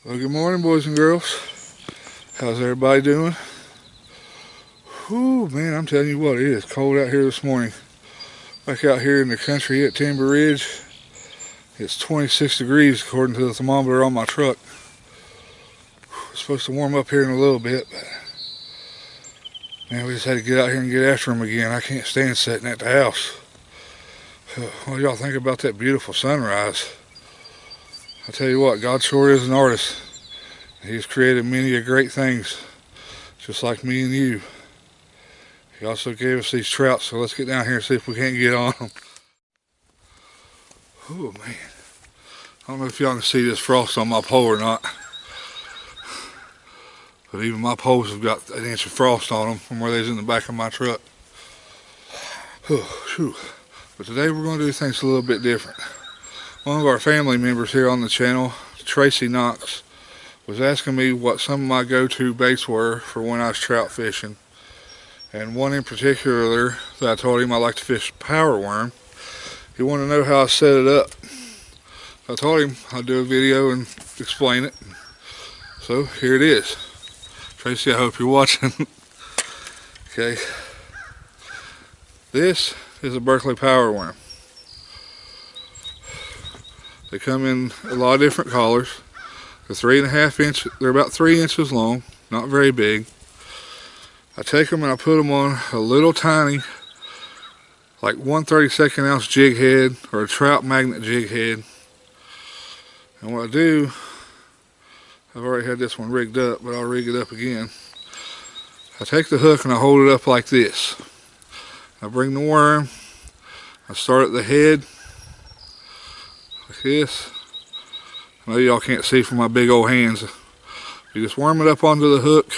Well, good morning, boys and girls. How's everybody doing? Whew, man, I'm telling you what, it is cold out here this morning. Back out here in the country at Timber Ridge, it's 26 degrees according to the thermometer on my truck. It's supposed to warm up here in a little bit, but man, we just had to get out here and get after them again. I can't stand sitting at the house. What do y'all think about that beautiful sunrise? I tell you what, God sure is an artist. He's created many great things, just like me and you. He also gave us these trout, so let's get down here and see if we can't get on them. Oh man, I don't know if y'all can see this frost on my pole or not, but even my poles have got an inch of frost on them from where they was in the back of my truck. But today we're going to do things a little bit different. One of our family members here on the channel, Tracy Knox, was asking me what some of my go-to baits were for when I was trout fishing. And one in particular that I told him I like to fish power worm. He wanted to know how I set it up. I told him I'd do a video and explain it. So here it is. Tracy, I hope you're watching. Okay. This is a Berkley power worm. They come in a lot of different colors. They're 3.5 inch. They're about 3 inches long, not very big. I take them and I put them on a little tiny, like 1/32 ounce jig head or a trout magnet jig head. And what I do, I've already had this one rigged up, but I'll rig it up again. I take the hook and I hold it up like this. I bring the worm. I start at the head. Like this. I know y'all can't see from my big old hands. You just worm it up onto the hook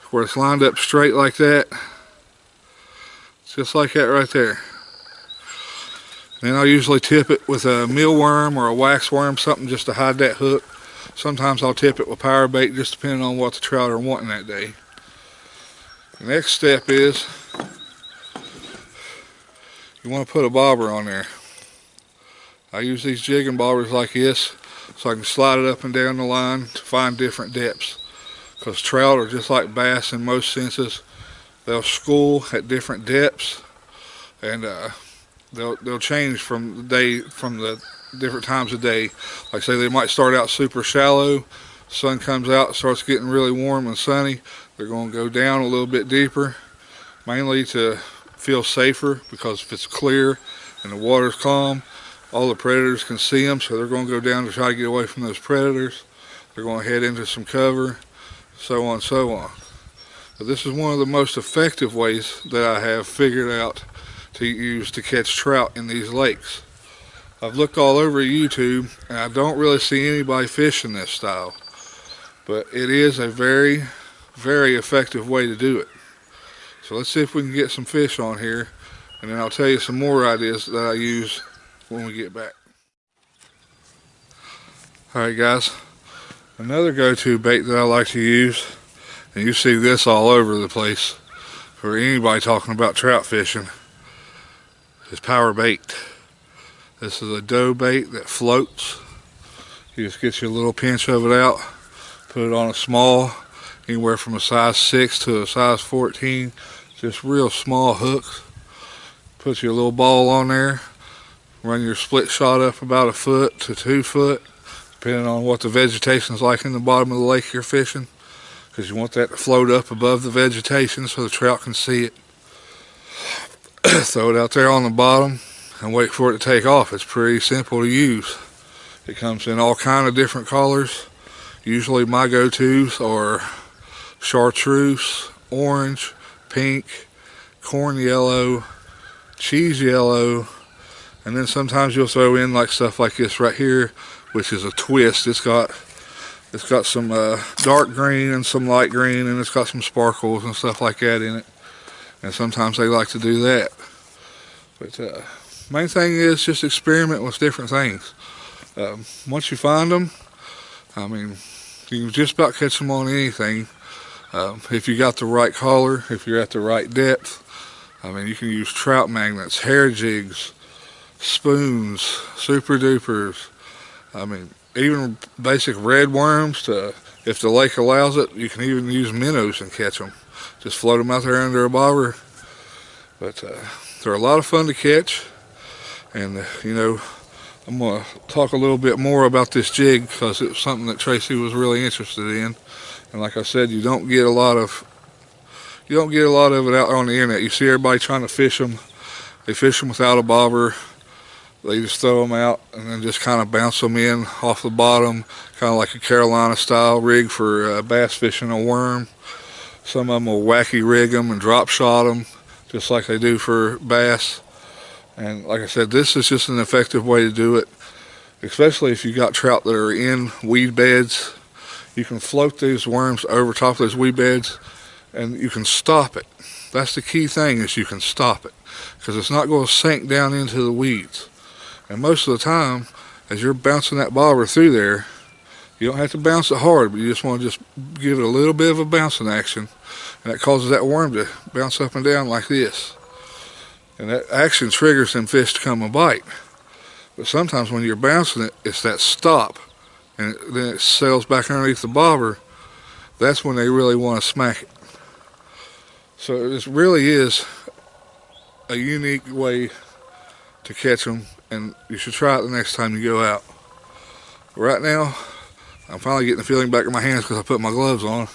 where it's lined up straight like that. Just like that right there. Then I'll usually tip it with a mealworm or a wax worm, something just to hide that hook. Sometimes I'll tip it with power bait, just depending on what the trout are wanting that day. The next step is you want to put a bobber on there. I use these jigging bobbers like this so I can slide it up and down the line to find different depths. Because trout are just like bass in most senses. They'll school at different depths, and they'll change from the different times of day. Like say they might start out super shallow. Sun comes out, it starts getting really warm and sunny. They're going to go down a little bit deeper, mainly to feel safer, because if it's clear and the water's calm, all the predators can see them, so they're going to go down to try to get away from those predators. They're going to head into some cover, so on and so on. But this is one of the most effective ways that I have figured out to use to catch trout in these lakes. I've looked all over YouTube and I don't really see anybody fishing this style, but it is a very, very effective way to do it. So let's see if we can get some fish on here, and then I'll tell you some more ideas that I use when we get back. Alright guys, another go-to bait that I like to use, and you see this all over the place for anybody talking about trout fishing, is power bait. This is a dough bait that floats. You just get your little pinch of it out, put it on a small, anywhere from a size 6 to a size 14, just real small hooks. Put your little ball on there. Run your split shot up about 1 foot to 2 foot, depending on what the vegetation is like in the bottom of the lake you're fishing, because you want that to float up above the vegetation so the trout can see it. Throw it out there on the bottom and wait for it to take off. It's pretty simple to use. It comes in all kind of different colors. Usually my go-tos are chartreuse, orange, pink, corn yellow, cheese yellow, and then sometimes you'll throw in like stuff like this right here, which is a twist. It's got some dark green and some light green, and it's got some sparkles and stuff like that in it. And sometimes they like to do that. But main thing is just experiment with different things. Once you find them, I mean, you can just about catch them on anything. If you got the right color, if you're at the right depth. I mean, you can use trout magnets, hair jigs, spoons, super dupers. I mean, even basic red worms to, if the lake allows it, you can even use minnows and catch them. Just float them out there under a bobber. But they're a lot of fun to catch. And, I'm going to talk a little bit more about this jig because it's something that Tracy was really interested in. And like I said, you don't get a lot of it out on the internet. You see everybody trying to fish them. They fish them without a bobber. They just throw them out and then just kind of bounce them in off the bottom, kind of like a Carolina style rig for bass fishing a worm. Some of them will wacky rig them and drop shot them just like they do for bass. And like I said, this is just an effective way to do it, especially if you got trout that are in weed beds. You can float these worms over top of those weed beds and you can stop it. That's the key thing, is you can stop it, because it's not going to sink down into the weeds. And most of the time, as you're bouncing that bobber through there, you don't have to bounce it hard, but you just want to just give it a little bit of a bouncing action, and that causes that worm to bounce up and down like this. And that action triggers them fish to come and bite. But sometimes when you're bouncing it, it's that stop, and then it sails back underneath the bobber. That's when they really want to smack it. So this really is a unique way to catch them, and you should try it the next time you go out. Right now, I'm finally getting the feeling back in my hands because I put my gloves on.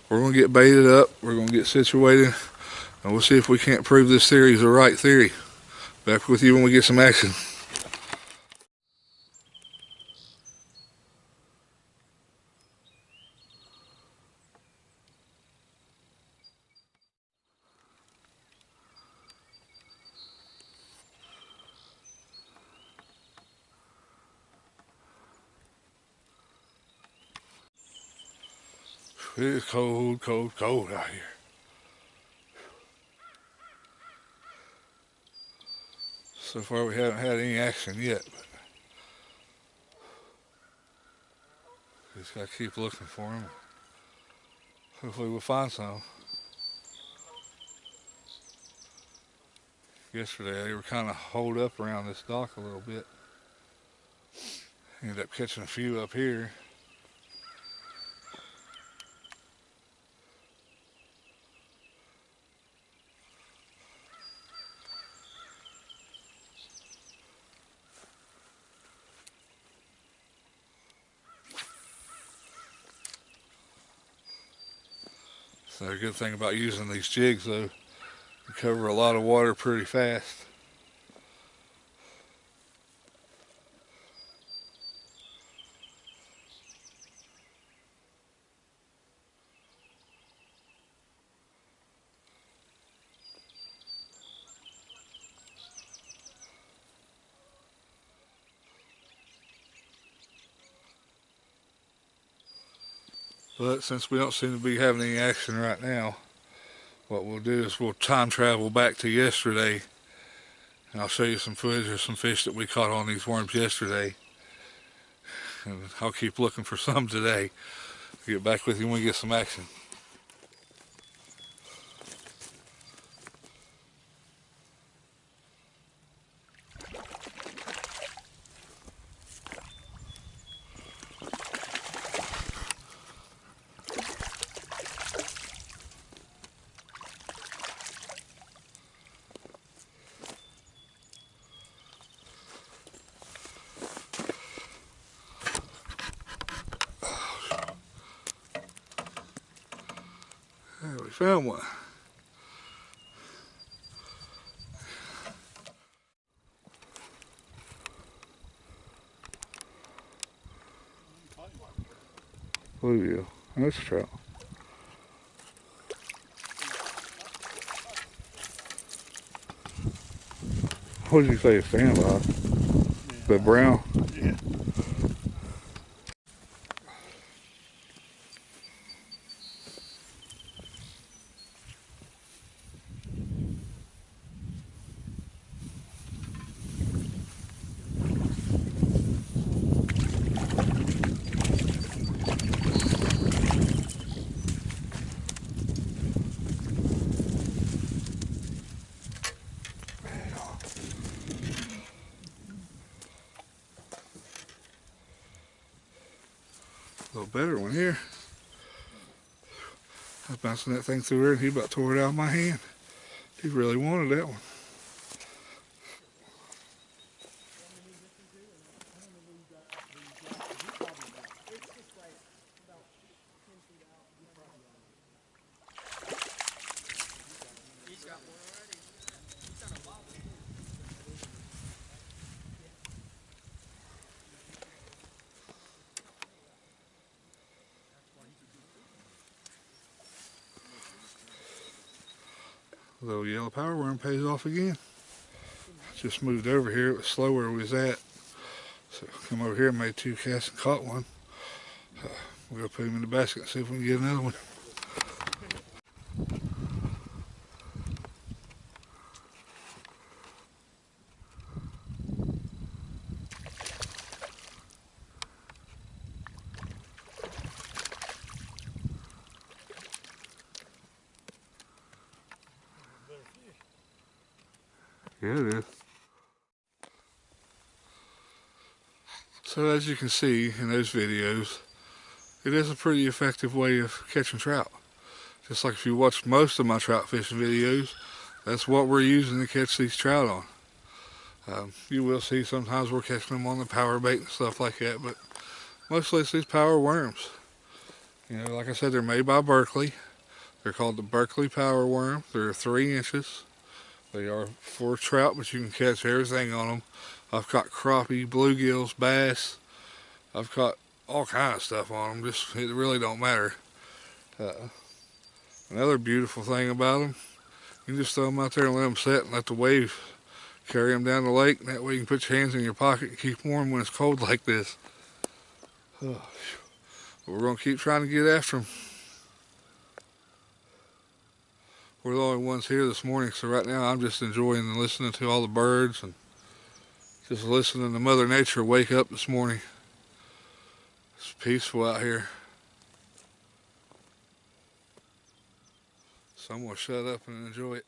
We're going to get baited up, we're going to get situated, and we'll see if we can't prove this theory is the right theory. Back with you when we get some action. It is cold, cold, cold out here. So far we haven't had any action yet, but just gotta keep looking for them. Hopefully we'll find some. Yesterday they were kind of holed up around this dock a little bit. Ended up catching a few up here. So a good thing about using these jigs, though, you cover a lot of water pretty fast. But since we don't seem to be having any action right now, what we'll do is we'll time travel back to yesterday, and I'll show you some footage of some fish that we caught on these worms yesterday. And I'll keep looking for some today. I'll get back with you when we get some action. There, we found one. Bluegill. That's a trout. What did you say, a standby? Yeah. The brown? Yeah. better one here. I was bouncing that thing through there and he about tore it out of my hand. He really wanted that one. Little yellow power worm pays off again. Just moved over here. It was slow where we was at. So come over here and made 2 casts and caught one. We'll go put him in the basket and see if we can get another one. Yeah, it is. So as you can see in those videos, it is a pretty effective way of catching trout. Just like if you watch most of my trout fishing videos, that's what we're using to catch these trout on. You will see sometimes we're catching them on the power bait and stuff like that, but mostly it's these power worms. You know, like I said, they're made by Berkley. They're called the Berkley power worm. They're 3 inches. They are for trout, but you can catch everything on them. I've caught crappie, bluegills, bass. I've caught all kinds of stuff on them. Just, it really don't matter. Another beautiful thing about them, you can just throw them out there and let them set and let the wave carry them down the lake. And that way you can put your hands in your pocket and keep warm when it's cold like this. But we're going to keep trying to get after them. We're the only ones here this morning, so right now I'm just enjoying listening to all the birds and just listening to Mother Nature wake up this morning. It's peaceful out here. So I'm going to shut up and enjoy it.